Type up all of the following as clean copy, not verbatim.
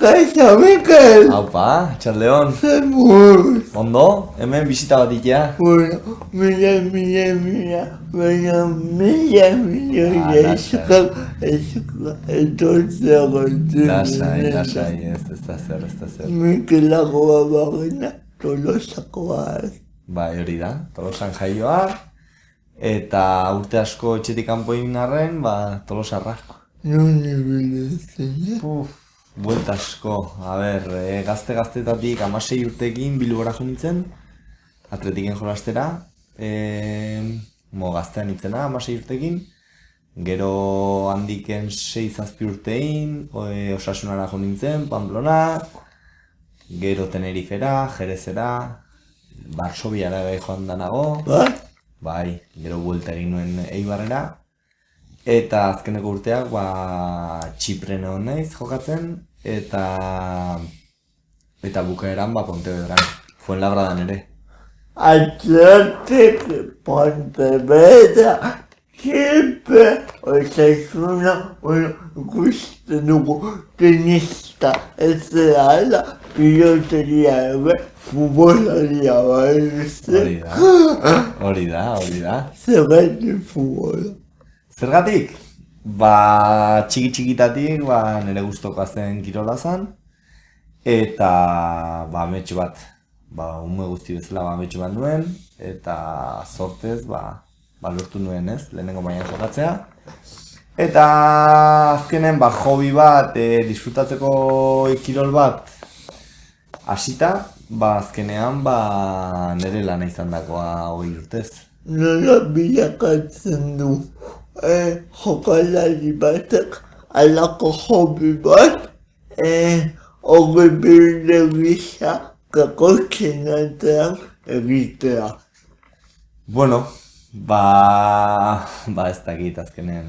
Kaixo, Mikel! Aupa, txaldeon. Zer buruz? Ondo, hemen bisita bat itea. Bueno, mila, baina milioi etortzea gontzen. Lasai, ez da zer. Mikelagoa bagena, Tolosakoa ez. Bai, hori da, Tolosan jaioa. Eta urte asko etxetik kanpo egin arren, Tolosarra. Non ibiltzen, Buelta asko, gazte-gaztetatik 16 urtekin Bilbora jo nintzen, atletiken jolastera, gaztean nintzena 16 urtekin, gero handiken 6-7 urtein, Osasunara jo nintzen, Pamplona, gero Tenerifera, Jerezera, Varsoviara joan da nago, bai, gero buelta egin nuen Eibarrera, eta azkeneko urteak Txipren egon naiz jokatzen, eta bukaeran Pontevedran, Fuenlabradan ere. Atletik, Pontevedra, Txipe, Osasuna, ikusten dugu tenista ez dela, piloteria ere, futbolaria bai. Hori da. Zergatik futbola. Zergatik? Txiki-txikitatik nire gustokoa zen kirola zen, eta ametxo bat, ume guzti bezala ametxo bat nuen, eta sortez lortu nuen ez, lehenengo mailan jokatzea. Eta azkenen hobi bat, disfrutatzeko kirol bat hasita, azkenean nire lana izan dakoa 20 urtez. Nola bilakatzen du jokalari batek alako hobi bat, hori bilde gisa kakotzen atzean egitea. Bueno, ez dakit azkenean,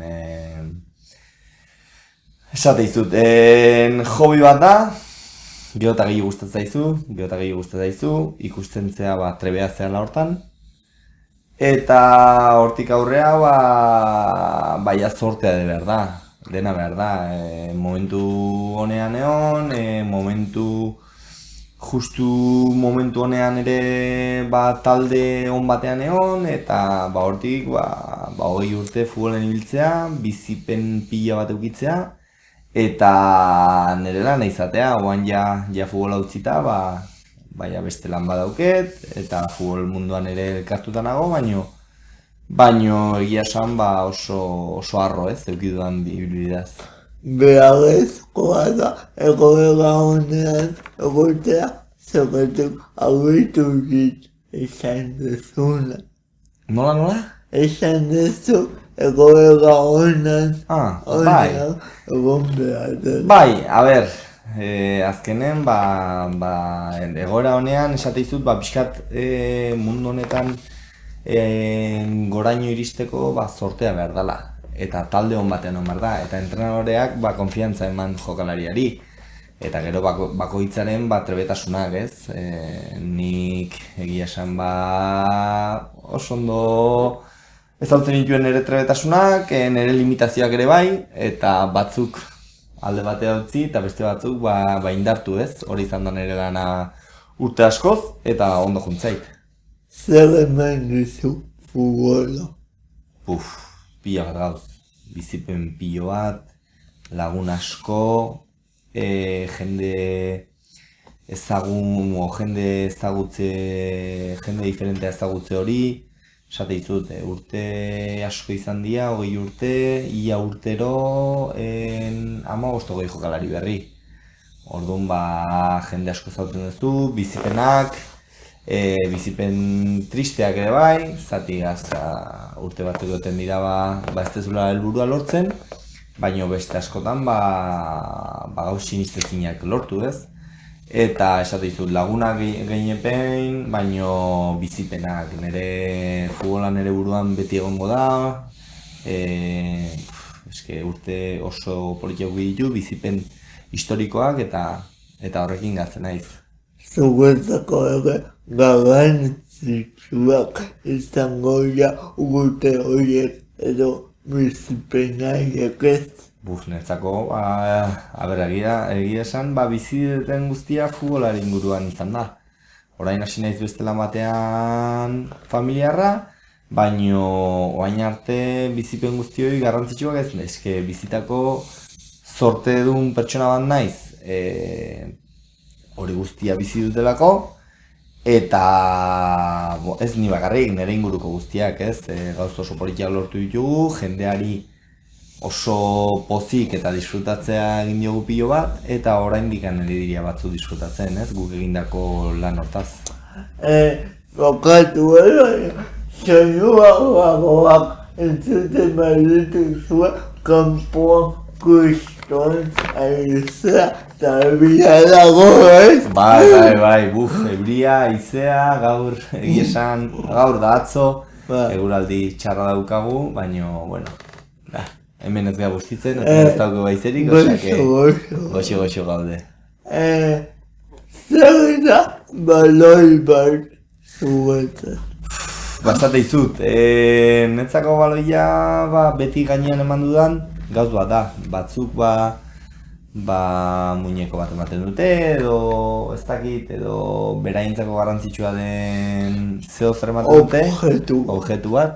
esate izut, hobi bat da, gero eta gehiago gustatzen zaizu, ikusten zea trebea zehala hortan, eta hortik aurrea sortea dena behar da, momentu honean egon, justu momentu honean ere talde on batean egon, eta hortik 20 urte futbolen ibiltzea, bizipen pila bat eukitzea, eta nire lana izatea, oan ja futbola utzita, beste lan badauket, eta futbol munduan ere elkartuta nago, baino egia esan oso harro ez, eukidudan ibilbidaz. Beharrezkoa da egoera honean egotea, zergatik aurritu dit esan dezuna. Nola? Esan dezu egoera honean egon behar dela. Bai, azkenen, egoera honean esate izut, pixkat mundu honetan goraino iristeko sortea behar dela. Eta talde hon batean hon behar da, eta entrenadoreak konfiantza eman jokalariari. Eta gero bakoitzaren trebetasunak, ez? Nik egia esan oso ondo ezautzen dituen nire trebetasunak, nire limitazioak ere bai, eta batzuk alde batea utzi eta beste batzuk indartu ez, hori izan da nire lana urte askoz eta ondo juntzait. Zer eman duzu futbola? Pila bat gauz, bizipen pilo bat, lagun asko, jende ezagun, jende diferentea ezagutze hori, esate izut, urte asko izan dira, 20 urte, ia urtero, 15 jokalari berri. Orduan jende asko ezagutzen duzu, bizipenak, bizipen tristeak ere bai, zati urte batzuk duten dira ez dezula helburua lortzen, baina beste askotan gauz sinistezinak lortu ez. Eta esate dizut lagunak gehienepen, baino bizipenak, nire futbola nire buruan beti egongo da, urte oso politiak ditu, bizipen historikoak eta horrekin gatzen naiz. Zuretzako ere garrantzitsuak izango dira urte horiek edo bizipenaiek ez? Netzako, egia esan, bizi duten guztia futbolari inguruan izan da. Orain hasi naiz beste lan batean familiarra, baino orain arte bizipen guztioi garrantzitsuak ez, eske bizitako zorte duen pertsona bat naiz, hori guztia bizi dutelako, eta ez ni bakarrik, nire inguruko guztiak, ez, gauza oso politika lortu ditugu, jendeari oso pozik eta disfrutatzea egin diogu pilo bat, eta oraindik nire diria batzu disfrutatzen, ez, guk egindako lan hortaz. Bokatu soinuagoak entzuten baditu zuen, kanpoan kuston aizea eta ebria dago, ez? Bai, ebria, aizea, gaur egiesan, gaur da atzo, eguraldi txarra daukagu, baino, bueno, hemen ez gara guztitzen, ez dauko baizerik, goxo gaude. Zer da baloi bat zuetzen? Bastate izut, netzako baloia beti gainean eman dudan, gauz bat da, batzuk muñeko bat ematen dute, edo ez dakit, edo beraintzako garrantzitsua den zeo zer ematen dute, objektu bat.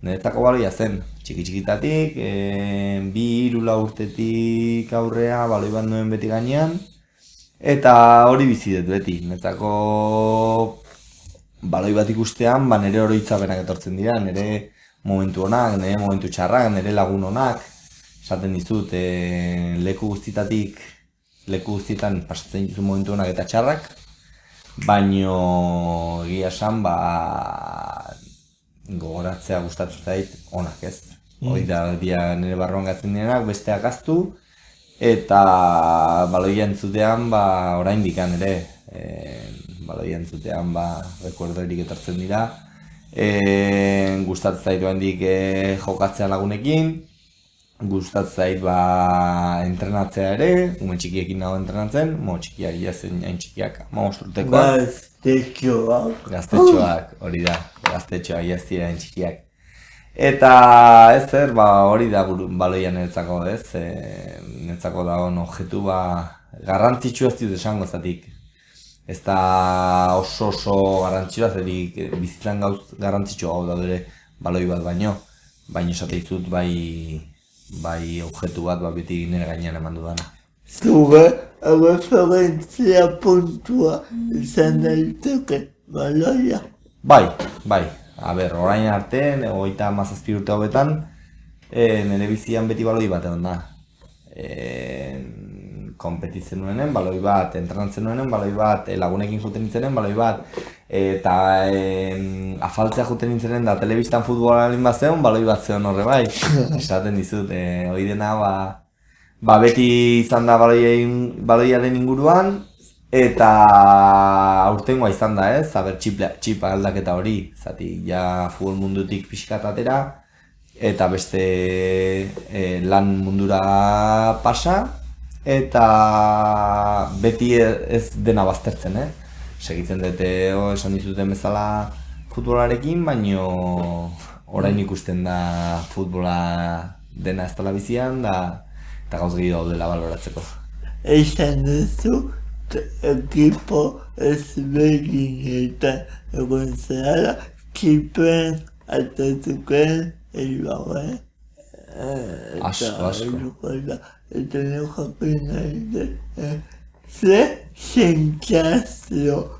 Netzako baloia zen, txiki-txikitatik, 2-3 urtetik aurrea baloi bat nuen beti gainean, eta hori bizi dut beti. Netzako baloi bat ikustean, nire oroitzapenak etortzen dira, nire momentu onak, nire momentu txarrak, nire lagun onak. Esaten dizut, leku guztietan pasatzen ditu momentu onak eta txarrak, baino egia esan, gogoratzea gustatzen zait onak, ez. Hori da nire barruan gatzen direnak, besteak aztu, eta baloia entzutean, oraindik ere, baloia entzutean, rekuerdorik etortzen dira. Gustatzen zait oraindik jokatzea lagunekin, gustatzen zait entrenatzea ere, ume txikiekin nago entrenatzen, txikiak iazen hain txikiak, 15 urtekoak. Gaztetxoak, hori da, gaztetxoak jaztira hain txikiak. Eta ez zer, hori da baloia niretzako, ez? Niretzako dagoen objektu garrantzitsua ez dut esango zatik. Ez da oso garrantzitsua, zerik bizitzan gauz garrantzitsua gau daudere baloi bat baino esate dizut bai objektu bat beti nire gainean eman dudana. Zure referentzia puntua izan daiteke baloia? Bai. Orain arte, 37 urte hauetan, nire bizian beti baloi bat egon da. Konpetitzen nuenen baloi bat, entrenatzen nuenen baloi bat, lagunekin juten nintzenen baloi bat, eta afaltzea juten nintzenen da telebistan futbolaren bat zeon, baloi bat zeon horre bai. Esaten dizut, hori dena beti izan da baloiaren inguruan, eta aurtengoa izan da ez, txipa aldaketa hori, zati ja futbol mundutik pixkat atera, eta beste lan mundura pasa, eta beti ez dena baztertzen, segitzen dute esan dizuten bezala futbolarekin, baino orain ikusten da futbola dena ez dela bizian, eta gauz gehiago daudela baloratzeko. Esan duzu, ekipo ezberdinetan egon zara, txipen atatuken elbagoen. Asko. Eta nire jakin nahi, ze sentsazio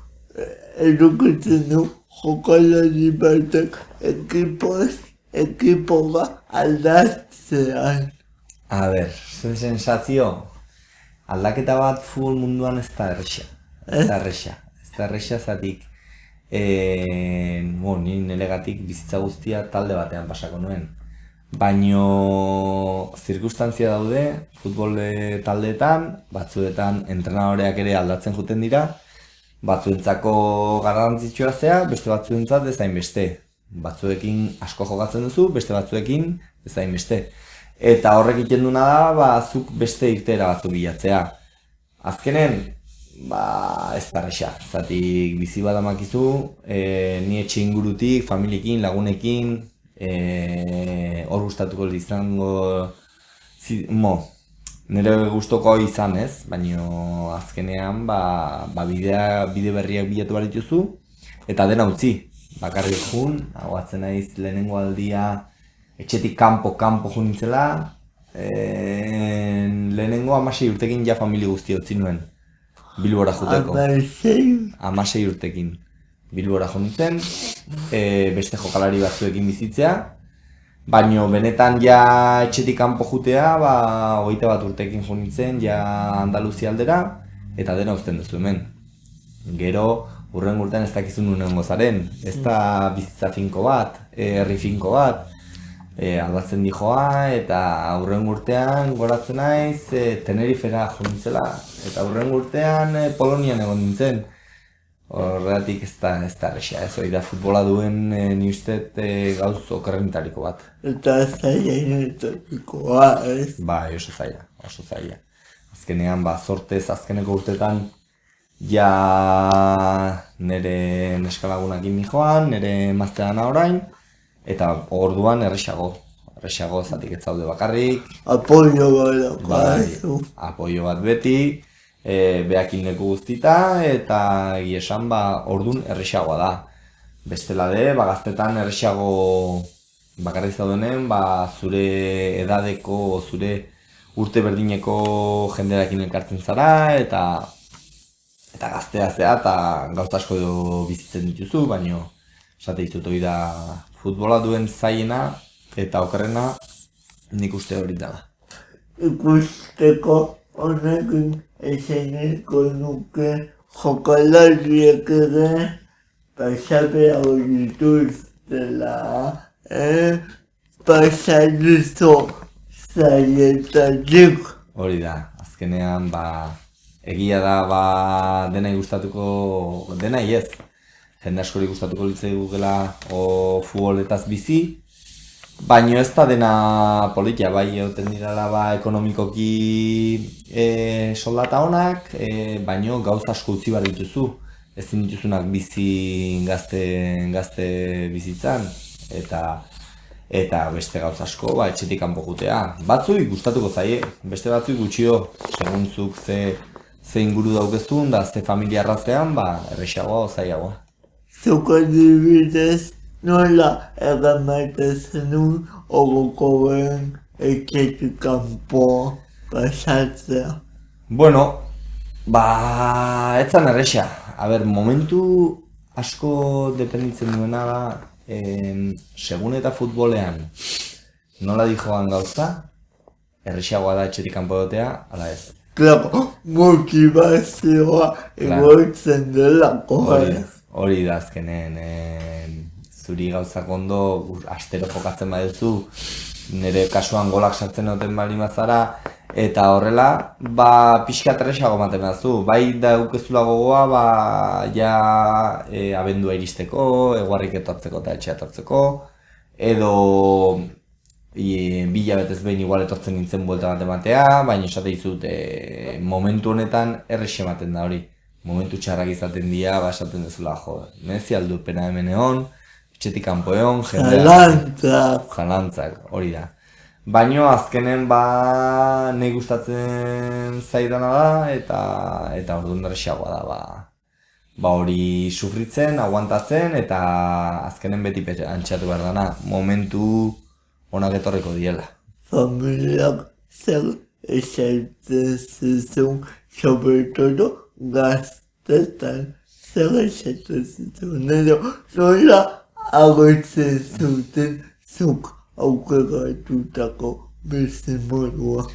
edukitzen du jokalari batek ekipoa aldatzean. Zer sensazio? Aldaketa bat futbol munduan ez da erresa. Ez da erresa zatik. Ni niregatik bizitza guztia talde batean pasako nuen. Baino zirkustantzia daude futbol taldeetan, batzuetan entrenadoreak ere aldatzen juten dira, batzuentzako garrantzitsua zea, beste batzuentzat ez hainbeste. Batzuekin asko jokatzen duzu, beste batzuekin ez hainbeste. Eta horrek egiten duena da, zuk beste irteera batzu bilatzea. Azkenen, ez da erresa, zatik bizi bat amakizu, ni etxe ingurutik, familiekin, lagunekin, hor gustatuko izango nire gustoko izan ez, baina azkenean bide berriak bilatu behar dituzu, eta dena utzi. Bakarrik jun, aguatzen naiz lehenengo aldia etxetik kanpo jun nintzela, lehenengo 16 urtekin ja familia guztia utzi nuen, Bilbora juteko. 16 urtekin. Bilbora jo nintzen, beste jokalari batzuekin bizitzea, baina benetan ja etxetik kanpo jutea, 21 urtekin jo nintzen, ja Andaluzia aldera, eta dena uzten duzu hemen. Gero, hurrengo urtean ez dakizun nuen gozaren, ez da bizitza finko bat, herri finko bat, aldatzen dijoa, eta hurrengo urtean goratzen naiz Tenerifera jo nintzela, eta hurrengo urtean Polonian egon nintzen. Horregatik ez da erresa, ez hori da futbola duen ni usteet gauz okerrenetariko bat. Eta zaila inetarikoa, ez? Bai, oso zaila. Azkenean, sortez azkeneko urtetan ja nire neskalagunakin nijoan, nire emazteana orain, eta orduan erresago zatik ez zaude bakarrik. Apoio bat, apoio bat beti, behakin leku guztita, eta esan ordun erresagoa da. Bestela gaztetan erresago bakarrik zaudenen, zure edadeko, zure urte berdineko jenderakin elkartzen zara, eta gaztea zea, eta gauza asko edo bizitzen dituzu, baina esate dizut hori da futbola duen zaiena eta okerrena nik uste hori dela. Ikusteko honekin esaneko nuke jokalariek ere pasapea hori dituztela, pasadizo zaietatik. Hori da, azkenean egia da denai gustatuko, denai ez. Jende askori gustatuko litzai gugela futboletaz bizi, baina ez da dena politia, bai egoten dirala ekonomikoki soldata honak, baina gauza asko utzi behar dituzu. Ezin dituzunak bizi gazte bizitzan, eta beste gauza asko etxetik kanpo jutea. Batzuik gustatuko zaie, beste batzuik gutxio, seguntzuk ze inguru daukezun, da ze familia arrazean, errexagoa o zaiagoa. Zuko adibidez, nola eramaten zenun ogoko behen etxetik kanpo pasatzea? Bueno, etzan errexa. Momentu asko dependitzen duena da, segun eta futbolean nola dijoan gauza, errexagoa da etxetik kanpo egotea, ala ez. Klaro, motivazioa egoitzen delako. Hori da azkenen, zuri gauzak ondo, astero jokatzen baduzu, nire kasuan golak sartzen duten bali mazara, eta horrela, pixka erresago ematen baduzu. Bai daukezula gogoa, ja abendua iristeko, eguarrik etortzeko eta etxea etortzeko, edo bilabetez behin igual etortzen nintzen buelta bat ematea, baina esate dizut momentu honetan errexe ematen da hori. Momentu txarrak izaten dira, esaten dezula, merezi aldupena hemen egon, etxetik kanpo egon, zalantzak, hori da. Baina azkenen nahi gustatzen zaidana da, eta orduan errexagoa da, hori sufritzen, aguantatzen, eta azkenen beti antxatu behar dana, momentu onak etorriko diela. Familiak zer esaten zizun, sobre todo gaztetan, zer esaten zizun, nola agoitzen zuten zuk aukeratutako bizimodua.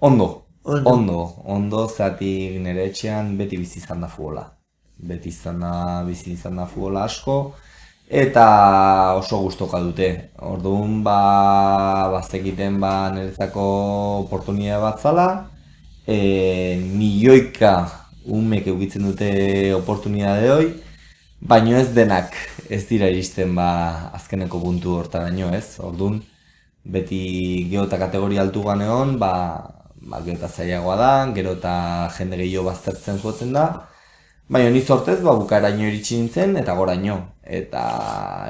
Ondo, zeatik nire etxean beti bizi izan da futbola. Beti bizi izan da futbola asko, eta oso gustoka dute. Orduan, bazekiten niretzako oportunidade bat zala, milioika umek eukitzen dute oportunidade hoi, baina ez denak ez dira iristen azkeneko puntu hortaraino ez. Orduan, beti gero eta kategoria altu ganeon, gero eta zailagoa da, gero eta jende gehiago baztertzen jotzen da, baina ni zortez bukaeraino iritsi nintzen eta goraino. Eta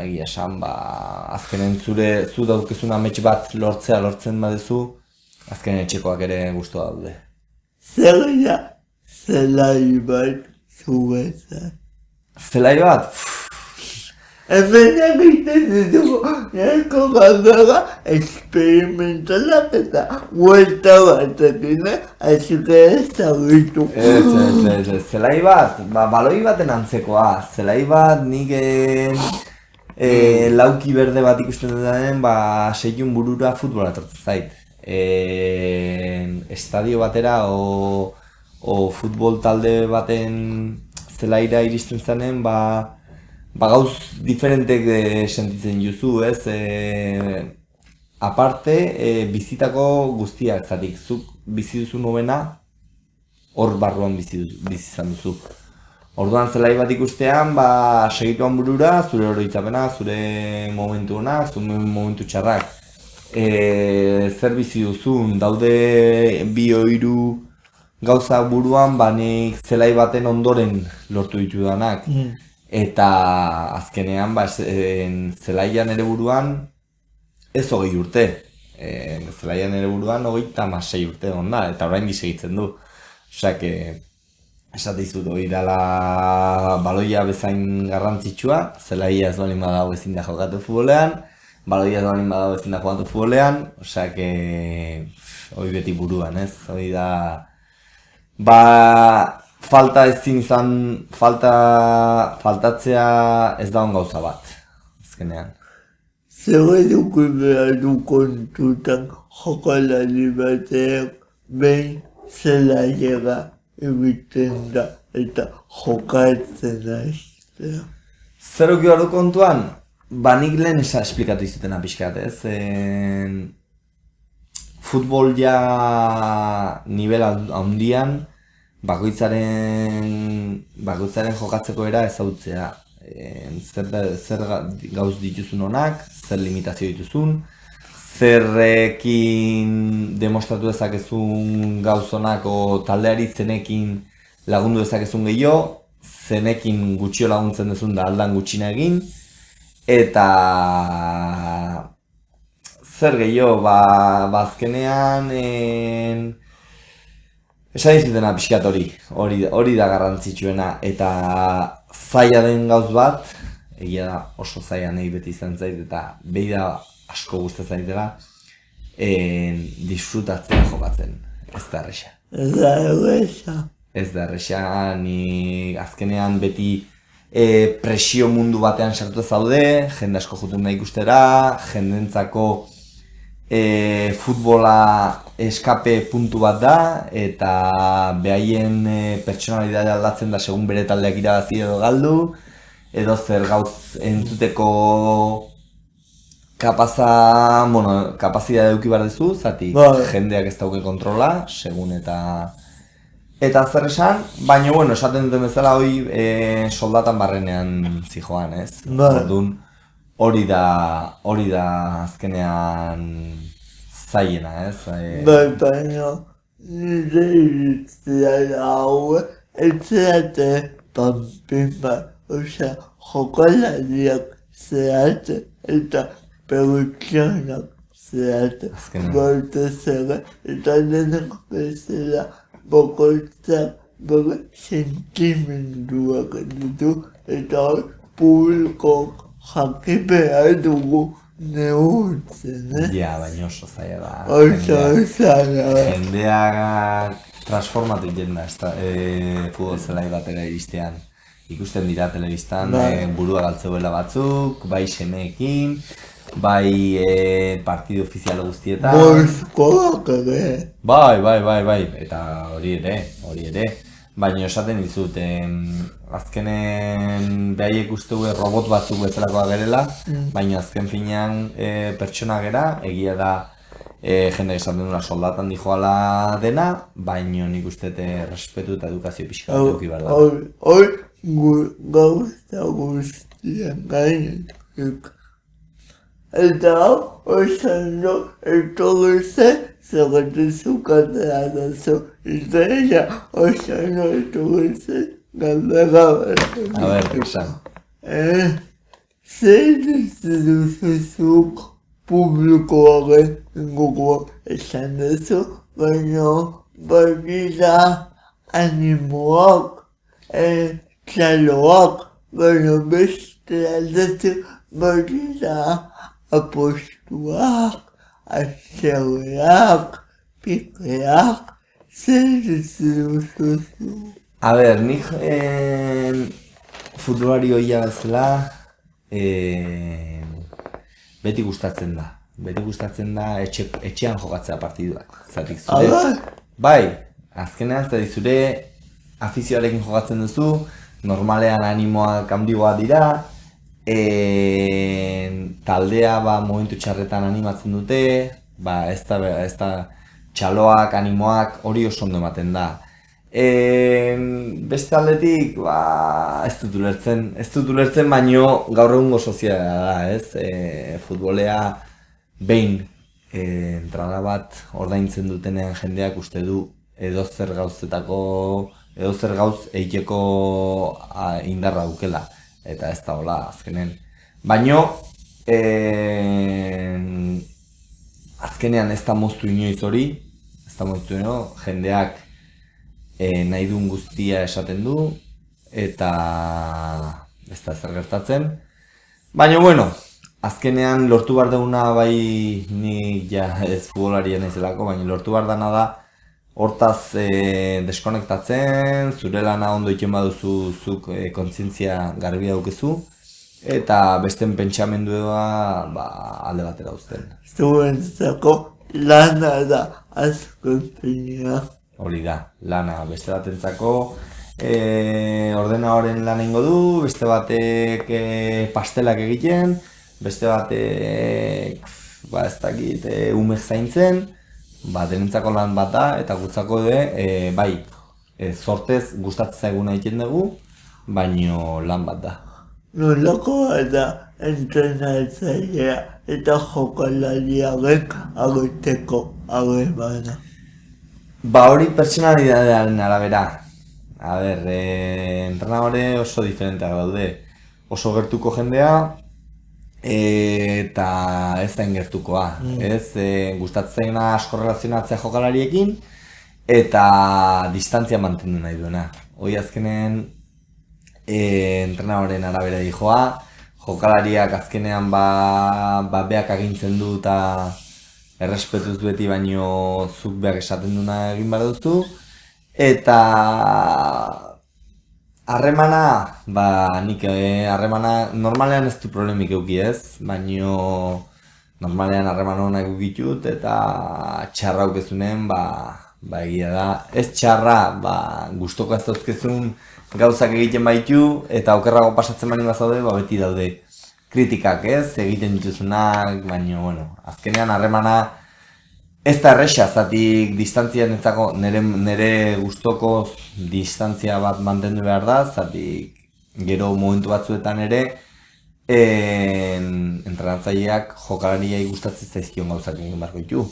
egia esan, azkenen zu daukezun amets bat lortzen baduzu, Azken etxekoak ere guztua daude. Zer da zelai bat zuetzat? Zelai bat? Hemen egiten ditugu nahiko galdera esperimentalak eta huelta batekin, asike ez zabitu. Ez, zelai bat, baloi baten antzekoa. Zelai bat nik lauki berde bat ikusten duten, seiun burura futbola etortzen zait. Estadio batera o futbol talde baten zelaira iristen zanen, gauz diferentek sentitzen juzu, ez? Aparte, bizitako guztiak, zatik, zuk bizi duzu nobena, hor barruan bizi izan duzu. Orduan zelai bat ikustean, segituan burura, zure oroitzapena, zure momentu honak, zure momentu txarrak. Zer bizi duzun, daude bi hiru gauza buruan, nik zelai baten ondoren lortu ditudanak. Eta azkenean, zelaian ere buruan, ez 20 urte. Zelaian ere buruan 36 urte egon da, eta orain segitzen du. Osak, esate izut hori dela baloia bezain garrantzitsua, zelaia ez balin badago ezin da jokatu futbolean, baloia ez balin badago ezin da jokatu futbolean, osak, hori beti buruan, ez? Hori da... falta ezin izan, faltatzea ez da on gauza bat, azkenean. Zer eduki behar du kontutan jokalari batek behin zelaiera egiten da eta jokatzen hastea. Zer eduki behar du kontuan? Nik lehen esplikatu izutena pixkat, ez? Futbol ja nivel handian, bakoitzaren jokatzeko era ezagutzea. Zer gauz dituzun honak, zer limitazio dituzun, zerrekin demostratu dezakezun gauz honak o taldeari zenekin lagundu dezakezun gehiago, zenekin gutxio laguntzen dezun da aldan gutxina egin, eta zer gehiago, azkenean esan izutena pixkat hori da garrantzitsuena, eta zaila den gauz bat, egia da oso zaila nahi beti izan zait, eta behi da asko gustatzen zaitela, disfrutatzen jokatzen, ez da erresa. Ez da erresa. Ez da erresa, ni azkenean beti presio mundu batean sartu zaude, jende asko jutun da ikustera, jendentzako futbola eskape puntu bat da, eta behaien pertsonalidadea aldatzen da segun bere taldeak irabazi edo galdu, edo zer gauz entzuteko kapazitatea eduki behar duzu, zati jendeak ez dauke kontrola, segun eta zer esan, baina esaten duten bezala soldatan barrenean zijoan, ez? Orduan, hori da azkenean zailena, ez? Baina, nire iritzia hau, etxeate panpin bat, jokalariak zehate eta perutxonak zehate. Bortez ere, eta denek bezala bokoitzak bere sentimenduak ditu, eta publikok jaki behar dugu neurtzen, Ja, baina oso zaila da. Oso zaila. Jendeak transformatu egiten da, futbol zelai batera iristean. Ikusten dira telebistan, burua galtzeuela batzuk, bai semeekin, bai partidu ofizial guztietan. Boizkoak ere. Bai, eta hori ere. Baina esaten dizut, azkenen behaiek uste robot batzuk bezalakoa gerela, baina azken finean pertsona gera, egia da jende esaten duna soldatan dijoala dena, baina nik uste respetu eta edukazio pixka bat eduki behar da. Hor gauza guztien gainetik. Eta oso etorri zen, zerretu zukatea da zu. Eta oso etorri zen, galdera bat. A ber, esan. Zer duzuzuk publikoaren inguruan esan duzu, baina badira animoak, txaloak, baina beste aldetik badira apostuak, atzeurak, pikeak, zer duzu. A ber, nik futbolari hoia bezala beti gustatzen da. Beti gustatzen da etxean jokatzea partiduak. Zatik zure. Bai, azkenean zure afizioarekin jokatzen duzu, normalean animoak handiagoa dira, taldea momentu txarretan animatzen dute, ez da txaloak, animoak hori oso ondo ematen da. Beste aldetik, ez dut ulertzen, baino gaur egungo soziala da, ez? Futbolea behin entrada bat ordaintzen dutenean jendeak uste du edozer gauz egiteko indarra dukela, eta ez da hola azkenen. Baino, azkenean ez da moztu inoiz hori, jendeak nahi duen guztia esaten du, eta ez da zer gertatzen. Baina, bueno, azkenean lortu behar duguna, bai ni ez futbolaria naizelako, baina lortu behar dena da hortaz deskonektatzen, zure lana ondo egiten baduzu zuk kontzientzia garbia daukezu, eta besten pentsamendua alde batera uzten. Zuentzako lana da azken finean. Hori da, lana beste batentzako ordenadoren lan egingo du, beste batek pastelak egiten, beste batek ez dakit umek zaintzen, denentzako lan bat da, eta gutzako bai, sortez gustatzen zaiguna egiten dugu, baino lan bat da. Nolako da entrenatzailea eta jokalariaren agoteko harremana? Hori pertsonalidadearen arabera. A ber, entrenadore oso diferenteak daude. Oso gertuko jendea eta ez zain gertukoa. Gustatzen zaiguna asko relazionatzea jokalariekin eta distantzia mantendu nahi duena. Hori azkenen entrenadoren arabera dijoa, jokalariak azkenean beak agintzen du eta errespetuz beti baino zuk beak esaten duna egin behar duzu, eta harremana, nik harremana normalean ez du problemik euki ez, baino normalean harreman honak eukitut eta txarra aukezunen, egia da, ez txarra, gustoko ez dauzkezun gauzak egiten baitu eta okerrago pasatzen bani bazaude, beti daude kritikak ez, egiten dituzunak, baina, bueno, azkenean harremana ez da erresa, zatik distantzia nire gustoko distantzia bat mantendu behar da, zatik gero momentu batzuetan ere entrenatzaileak jokalariai gustatzen zaizkion gauzak egin beharko ditu.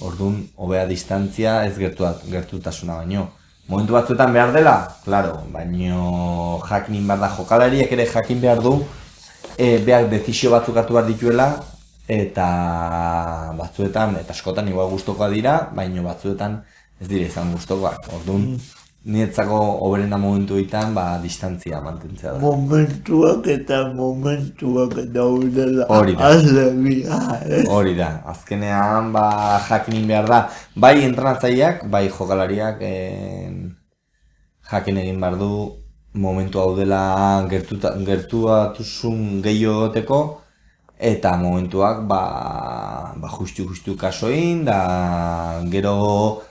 Orduan, hobea distantzia ez gertutasuna baino. Momentu batzuetan behar dela, klaro, baino jakin behar da jokalariak ere jakin behar du beak dezizio batzuk hartu behar dituela eta batzuetan, eta askotan igual gustokoa dira, baino batzuetan ez dira izan gustokoak. Orduan, niretzako hoberena momentu egiten, distantzia mantentzea da. Momentuak daudela. Hori da, azkenean jakin behar da. Bai entrenatzaileak, bai jokalariak jakin egin behar du momentu hau dela gertuatuzun gehiago egoteko, eta momentuak justu kasoin, da gero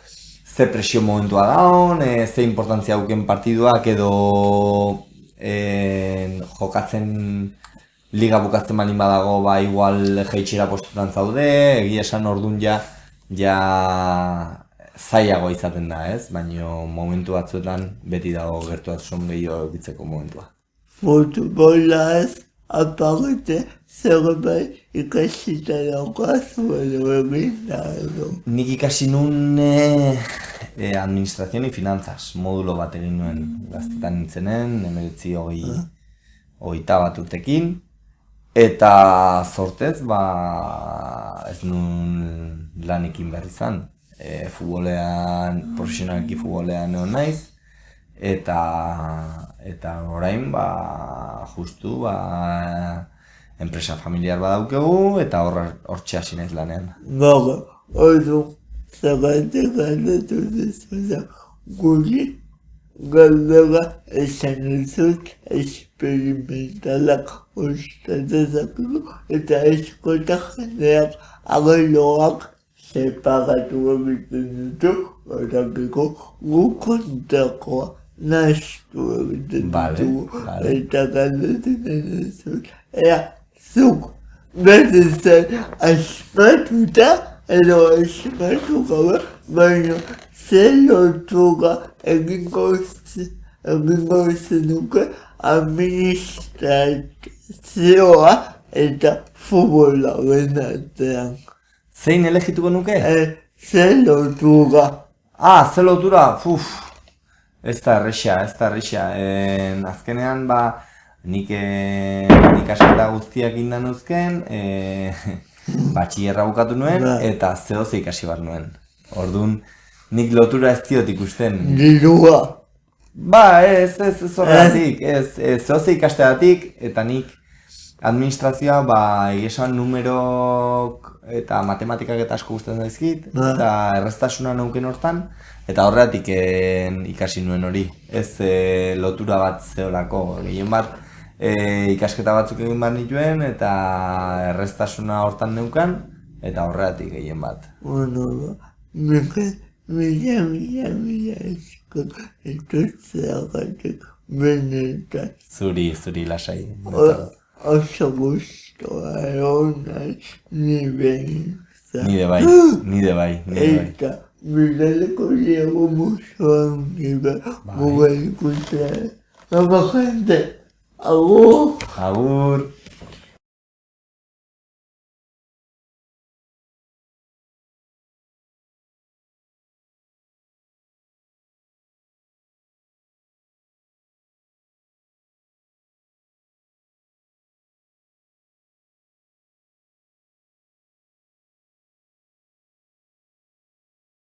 ze presio momentua daun, ze importantzia dauken partiduak edo jokatzen liga bukatzen balin badago igual jeitxera postutan zaude, egia esan orduan ja zailago izaten da, ez? Baina momentu batzuetan beti dago gertuatuzun gehiago egitzeko momentua. Futbola ez aparte zerbait ikasita daukazu edo egin edo. Nik ikasi nun administración y finanzas modulo bat egin nuen gaztetan nintzenen, 19-21 urtekin. Eta zortez, ez nun lanikin behar izan. Futbolean, profesionalki futbolean egon naiz. Eta orain, justu, enpresa familiar badaukegu, eta hortxe hasi naiz lanean. Ordu, zagatik aldatu dezuna, guri galdera esan duzut esperimentalak ostatezakegu, eta eskota jendeak agaloak separatu egiten ditu, horrekiko gu kontakoa nahastu egiten ditugu, eta galdetzen duzut. Zuk, betetzen asmatuta, edo asmatu gabe, baina zer lotura egingo zenuke administrazioa eta futbolaren artean. Zein elegituko nuke? Zer lotura. Zer lotura, ez da erresa. Azkenean, nik ikasketa guztiak indan uzken, batxillerra bukatu nuen, eta zehoze ikasi bat nuen. Orduan, nik lotura ez diot ikusten. Dirua. Ez horregatik, zehoze ikasteatik, eta nik administrazioa, egesan numerok eta matematikak eta asko gustatzen zaizkit, eta erreztasuna neuken hortan, eta horregatik ikasi nuen hori. Ez lotura bat zeolako, gehien bat, ikasketa batzuk egin behar nituen, eta erreztasuna hortan neukan, eta horregatik gehien bat. Mila esko, etortzeagatik benetan. Zuri lasai. Oso guztua egon Nide bai. Eta bidaleko diego musoan nire guga ikusten. Gente, agur! Agur!